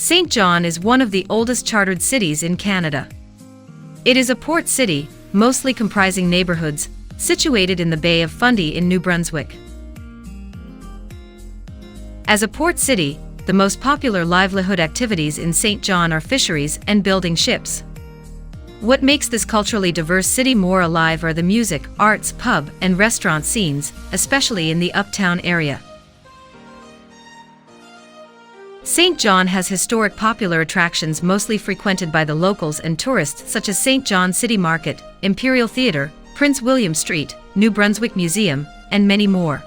St. John is one of the oldest chartered cities in Canada. It is a port city, mostly comprising neighborhoods, situated in the Bay of Fundy in New Brunswick. As a port city, the most popular livelihood activities in St. John are fisheries and building ships. What makes this culturally diverse city more alive are the music, arts, pub, and restaurant scenes, especially in the uptown area. St. John has historic popular attractions mostly frequented by the locals and tourists such as St. John City Market, Imperial Theatre, Prince William Street, New Brunswick Museum, and many more.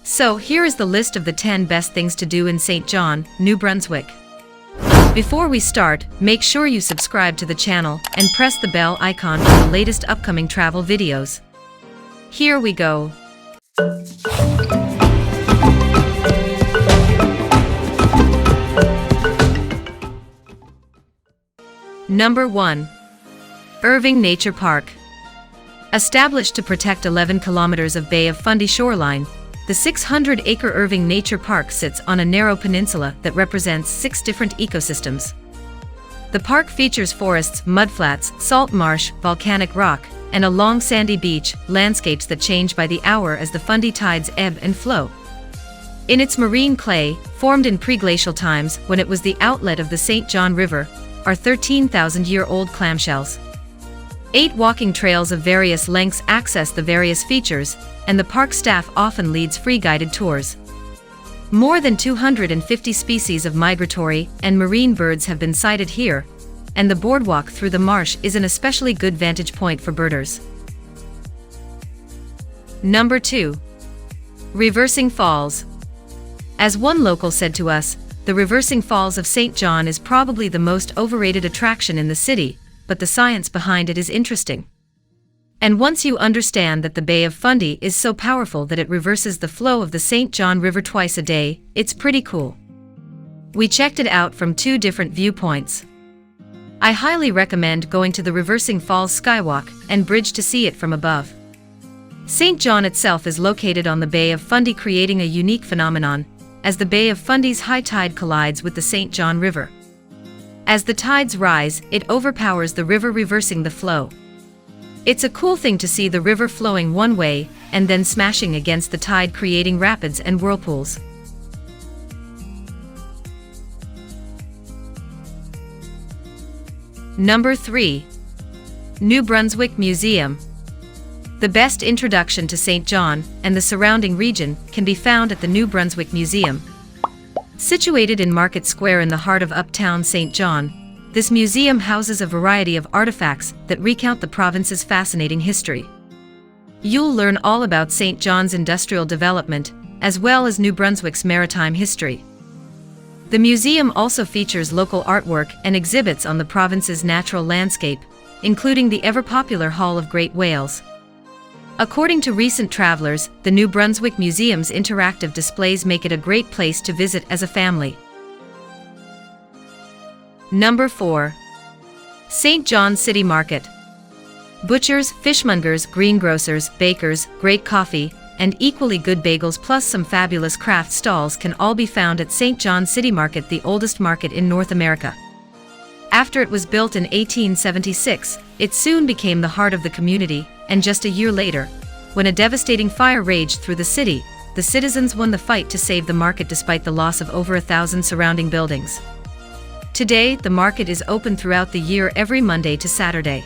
So here is the list of the 10 best things to do in St. John, New Brunswick. Before we start, make sure you subscribe to the channel and press the bell icon for the latest upcoming travel videos. Here we go. Number 1. Irving Nature Park. Established to protect 11 kilometers of Bay of Fundy shoreline, the 600-acre Irving Nature Park sits on a narrow peninsula that represents 6 different ecosystems. The park features forests, mudflats, salt marsh, volcanic rock, and a long sandy beach, landscapes that change by the hour as the Fundy tides ebb and flow. In its marine clay, formed in pre-glacial times when it was the outlet of the St. John River, are 13,000-year-old clamshells. 8 walking trails of various lengths access the various features, and the park staff often leads free guided tours. More than 250 species of migratory and marine birds have been sighted here, and the boardwalk through the marsh is an especially good vantage point for birders. Number 2. Reversing Falls. As one local said to us, the Reversing Falls of St. John is probably the most overrated attraction in the city, but the science behind it is interesting. And once you understand that the Bay of Fundy is so powerful that it reverses the flow of the St. John River twice a day, it's pretty cool. We checked it out from 2 different viewpoints. I highly recommend going to the Reversing Falls Skywalk and bridge to see it from above. St. John itself is located on the Bay of Fundy, creating a unique phenomenon, as the Bay of Fundy's high tide collides with the St. John River. As the tides rise, it overpowers the river, reversing the flow. It's a cool thing to see the river flowing one way and then smashing against the tide, creating rapids and whirlpools. Number 3. New Brunswick Museum. The best introduction to St. John and the surrounding region can be found at the New Brunswick Museum. Situated in Market Square in the heart of uptown St. John, this museum houses a variety of artifacts that recount the province's fascinating history. You'll learn all about St. John's industrial development, as well as New Brunswick's maritime history. The museum also features local artwork and exhibits on the province's natural landscape, including the ever-popular Hall of Great Whales. According to recent travelers, the New Brunswick Museum's interactive displays make it a great place to visit as a family. Number 4. St. John City Market. Butchers, fishmongers, greengrocers, bakers, great coffee, and equally good bagels plus some fabulous craft stalls can all be found at St. John City Market, the oldest market in North America. After it was built in 1876, it soon became the heart of the community, and just a year later, when a devastating fire raged through the city, the citizens won the fight to save the market despite the loss of over 1,000 surrounding buildings. Today, the market is open throughout the year every Monday to Saturday.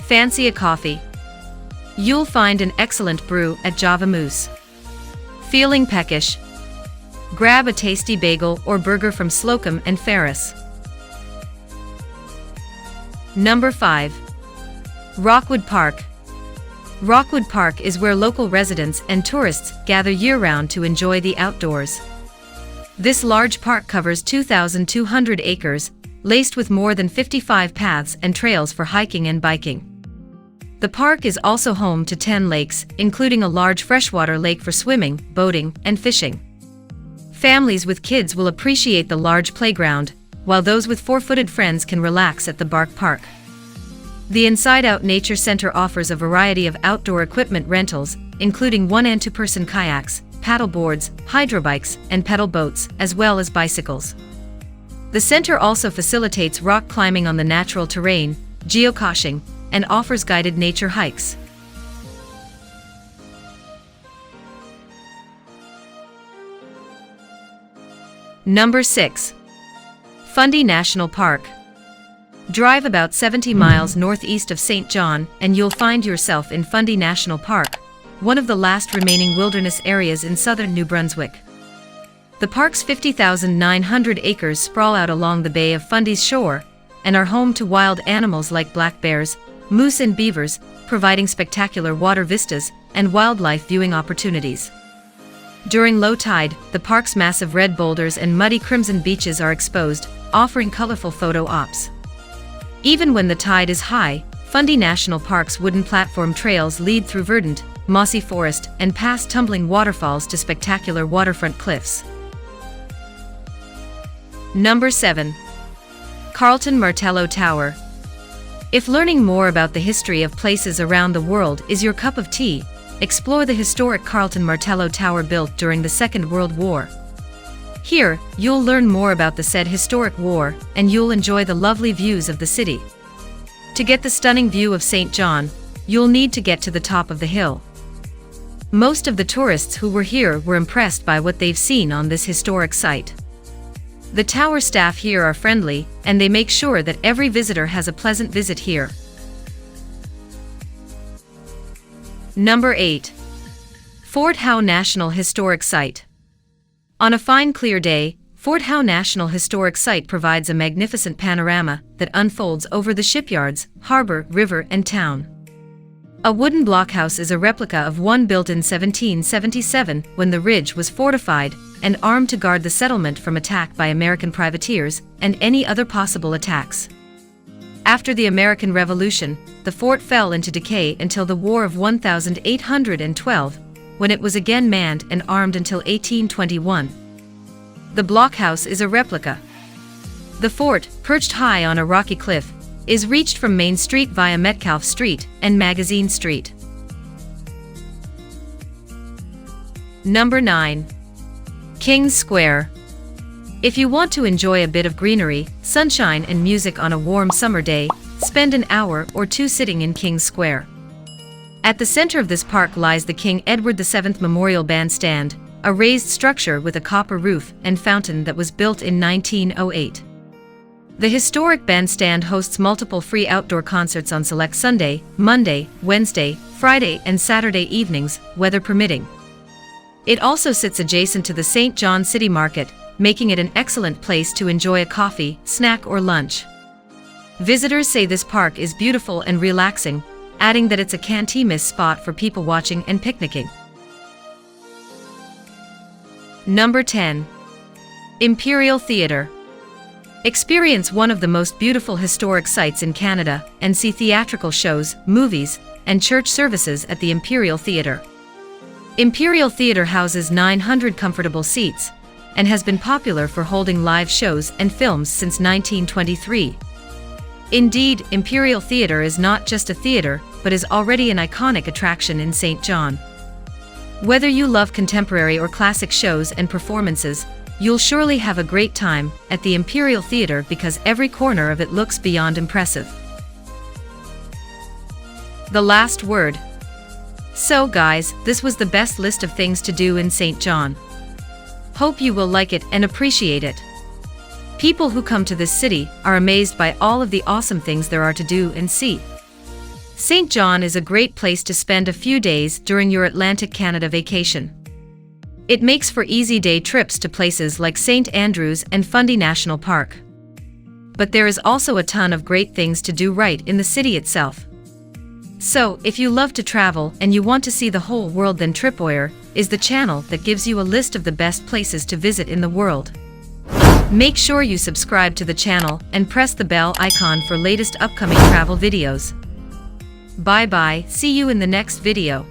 Fancy a coffee? You'll find an excellent brew at Java Moose. Feeling peckish? Grab a tasty bagel or burger from Slocum and Ferris. Number 5. Rockwood Park. Rockwood Park is where local residents and tourists gather year-round to enjoy the outdoors. This large park covers 2,200 acres, laced with more than 55 paths and trails for hiking and biking. The park is also home to 10 lakes, including a large freshwater lake for swimming, boating, and fishing. Families with kids will appreciate the large playground, while those with 4-footed friends can relax at the Bark Park. The Inside Out Nature Center offers a variety of outdoor equipment rentals, including 1- and 2-person kayaks, paddle boards, hydrobikes, and pedal boats, as well as bicycles. The center also facilitates rock climbing on the natural terrain, geocaching, and offers guided nature hikes. Number 6. Fundy National Park. Drive about 70 miles northeast of St. John and you'll find yourself in Fundy National Park, one of the last remaining wilderness areas in southern New Brunswick. The park's 50,900 acres sprawl out along the Bay of Fundy's shore and are home to wild animals like black bears, moose and beavers, providing spectacular water vistas and wildlife viewing opportunities. During low tide, the park's massive red boulders and muddy crimson beaches are exposed, offering colorful photo ops. Even when the tide is high, Fundy National Park's wooden platform trails lead through verdant, mossy forest and past tumbling waterfalls to spectacular waterfront cliffs. Number 7. Carleton Martello Tower. If learning more about the history of places around the world is your cup of tea, explore the historic Carleton Martello Tower built during the Second World War. Here, you'll learn more about the said historic war, and you'll enjoy the lovely views of the city. To get the stunning view of St. John, you'll need to get to the top of the hill. Most of the tourists who were here were impressed by what they've seen on this historic site. The tower staff here are friendly, and they make sure that every visitor has a pleasant visit here. Number 8. Fort Howe National Historic Site. On a fine clear day, Fort Howe National Historic Site provides a magnificent panorama that unfolds over the shipyards, harbor, river, and town. A wooden blockhouse is a replica of one built in 1777 when the ridge was fortified and armed to guard the settlement from attack by American privateers and any other possible attacks. After the American Revolution, the fort fell into decay until the War of 1812, when it was again manned and armed until 1821. The blockhouse is a replica. The fort, perched high on a rocky cliff, is reached from Main Street via Metcalfe Street and Magazine Street. Number 9. King's Square. If you want to enjoy a bit of greenery, sunshine and music on a warm summer day, spend an hour or two sitting in King's Square. At the center of this park lies the King Edward VII Memorial Bandstand, a raised structure with a copper roof and fountain that was built in 1908. The historic bandstand hosts multiple free outdoor concerts on select Sunday, Monday, Wednesday, Friday, and Saturday evenings, weather permitting. It also sits adjacent to the St. John City Market, making it an excellent place to enjoy a coffee, snack, or lunch. Visitors say this park is beautiful and relaxing, adding that it's a can't-miss spot for people watching and picnicking. Number 10. Imperial Theatre. Experience one of the most beautiful historic sites in Canada and see theatrical shows, movies, and church services at the Imperial Theatre. Imperial Theatre houses 900 comfortable seats and has been popular for holding live shows and films since 1923. Indeed, Imperial Theatre is not just a theatre, but is already an iconic attraction in St. John. Whether you love contemporary or classic shows and performances, you'll surely have a great time at the Imperial Theatre because every corner of it looks beyond impressive. The last word. So guys, this was the best list of things to do in St. John. Hope you will like it and appreciate it. People who come to this city are amazed by all of the awesome things there are to do and see. St. John is a great place to spend a few days during your Atlantic Canada vacation. It makes for easy day trips to places like St. Andrews and Fundy National Park. But there is also a ton of great things to do right in the city itself. So, if you love to travel and you want to see the whole world, then Tripwire is the channel that gives you a list of the best places to visit in the world. Make sure you subscribe to the channel and press the bell icon for latest upcoming travel videos. Bye bye, see you in the next video.